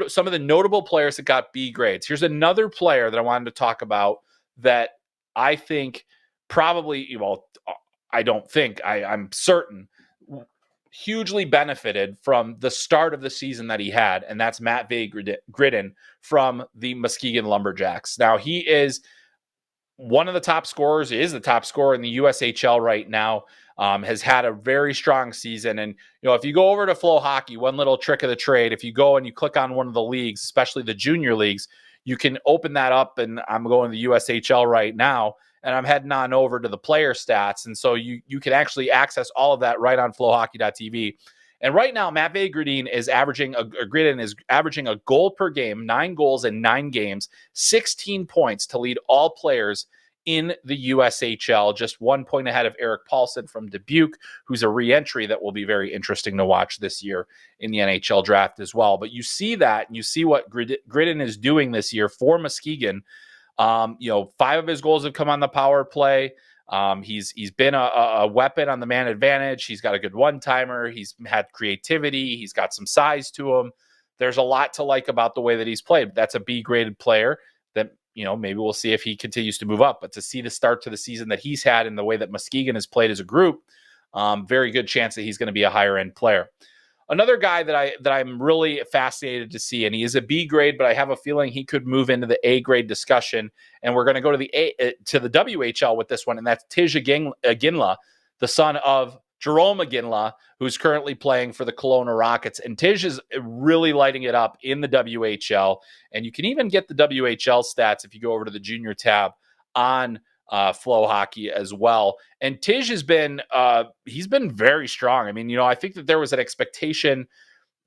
some of the notable players that got B grades. Here's another player that I wanted to talk about that I think probably, I'm certain, hugely benefited from the start of the season that he had, and that's Matvei Gridin from the Muskegon Lumberjacks. Now, he is one of the top scorers, is the top scorer in the USHL right now, has had a very strong season. And, if you go over to Flow Hockey, one little trick of the trade, if you go and you click on one of the leagues, especially the junior leagues, you can open that up, and I'm going to the USHL right now, and I'm heading on over to the player stats. And so you can actually access all of that right on flowhockey.tv. And right now, Matvei Gridin is averaging a goal per game, 9 goals in 9 games, 16 points to lead all players in the USHL, just 1 point ahead of Eric Paulson from Dubuque, who's a re-entry that will be very interesting to watch this year in the NHL draft as well. But you see that, and you see what Gridin is doing this year for Muskegon. 5 of his goals have come on the power play. He's been a weapon on the man advantage. He's got a good one-timer. He's had creativity. He's got some size to him. There's a lot to like about the way that he's played. That's a B-graded player that, maybe we'll see if he continues to move up. But to see the start to the season that he's had and the way that Muskegon has played as a group, very good chance that he's going to be a higher-end player. Another guy that I'm really fascinated to see, and he is a B grade, but I have a feeling he could move into the A grade discussion. And we're going to go to the WHL with this one, and that's Tij Iginla, the son of Jerome Iginla, who's currently playing for the Kelowna Rockets. And Tij is really lighting it up in the WHL, and you can even get the WHL stats if you go over to the junior tab on Flow Hockey as well. And Tij has been he's been very strong. I mean, I think that there was an expectation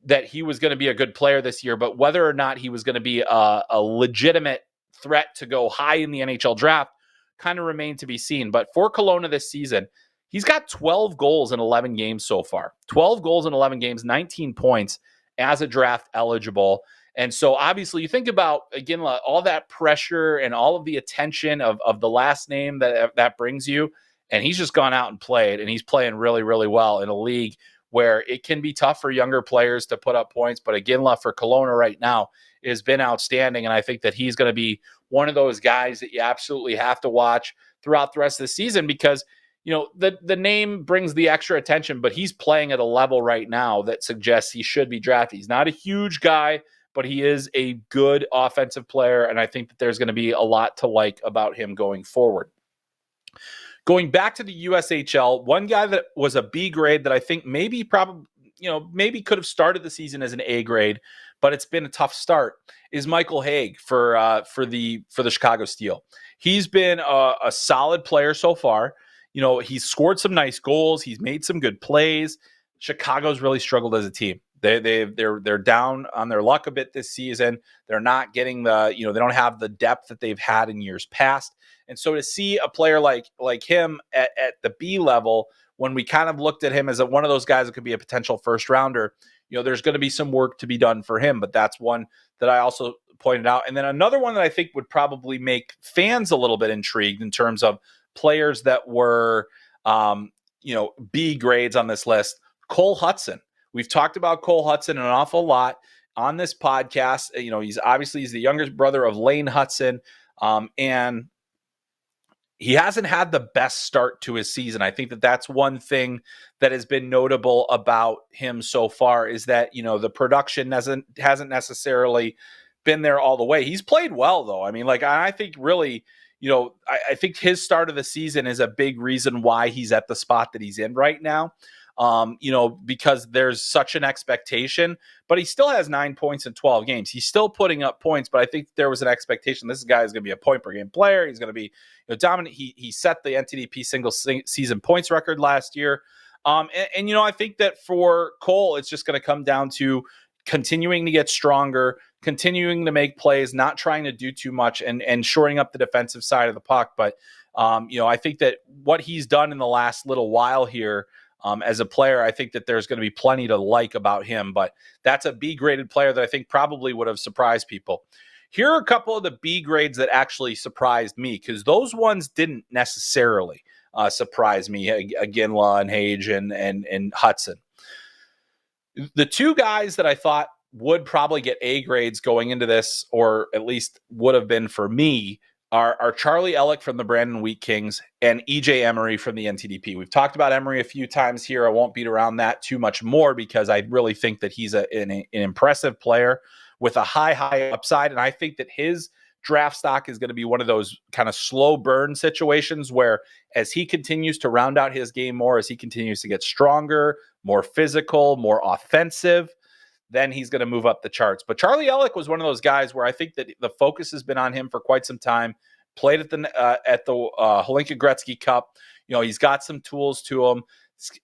that he was going to be a good player this year, but whether or not he was going to be a legitimate threat to go high in the NHL draft kind of remained to be seen. But for Kelowna this season, he's got 12 goals in 11 games so far. 12 goals in 11 games, 19 points as a draft eligible. And so obviously you think about, again, all that pressure and all of the attention of the last name that brings you. And he's just gone out and played, and he's playing really, really well in a league where it can be tough for younger players to put up points. But Iginla for Kelowna right now has been outstanding. And I think that he's going to be one of those guys that you absolutely have to watch throughout the rest of the season because, the name brings the extra attention, but he's playing at a level right now that suggests he should be drafted. He's not a huge guy, but he is a good offensive player, and I think that there's going to be a lot to like about him going forward. Going back to the USHL, one guy that was a B grade that I think maybe could have started the season as an A grade, but it's been a tough start, is Michael Hague for the Chicago Steel. He's been a solid player so far. He's scored some nice goals. He's made some good plays. Chicago's really struggled as a team. They're down on their luck a bit this season. They're not getting they don't have the depth that they've had in years past. And so to see a player like him at the B level, when we kind of looked at him as one of those guys that could be a potential first rounder, there's going to be some work to be done for him. But that's one that I also pointed out. And then another one that I think would probably make fans a little bit intrigued in terms of players that were, B grades on this list, Cole Hudson. We've talked about Cole Hudson an awful lot on this podcast. He's the younger brother of Lane Hudson, and he hasn't had the best start to his season. I think that that's one thing that has been notable about him so far is that, the production hasn't necessarily been there all the way. He's played well, though. I mean, I think really, I think his start of the season is a big reason why he's at the spot that he's in right now. Because there's such an expectation, but he still has 9 points in 12 games. He's still putting up points, but I think there was an expectation. This guy is going to be a point per game player. He's going to be dominant. He set the NTDP single season points record last year. And I think that for Cole, it's just going to come down to continuing to get stronger, continuing to make plays, not trying to do too much and shoring up the defensive side of the puck. But, I think that what he's done in the last little while here, as a player, I think that there's going to be plenty to like about him, but that's a B-graded player that I think probably would have surprised people. Here are a couple of the B grades that actually surprised me because those ones didn't necessarily surprise me, Iginla and Hage and Hudson. The two guys that I thought would probably get A grades going into this, or at least would have been for me, are Charlie Elick from the Brandon Wheat Kings and EJ Emery from the NTDP. We've talked about Emery a few times here. I won't beat around that too much more because I really think that he's an impressive player with a high upside. And I think that his draft stock is going to be one of those kind of slow burn situations where as he continues to round out his game more, as he continues to get stronger, more physical, more offensive, then he's going to move up the charts. But Charlie Elick was one of those guys where I think that the focus has been on him for quite some time. Played at the Hlinka Gretzky Cup. He's got some tools to him,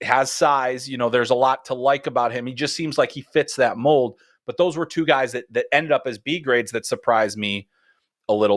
has size. There's a lot to like about him. He just seems like he fits that mold. But those were two guys that ended up as B grades that surprised me a little bit.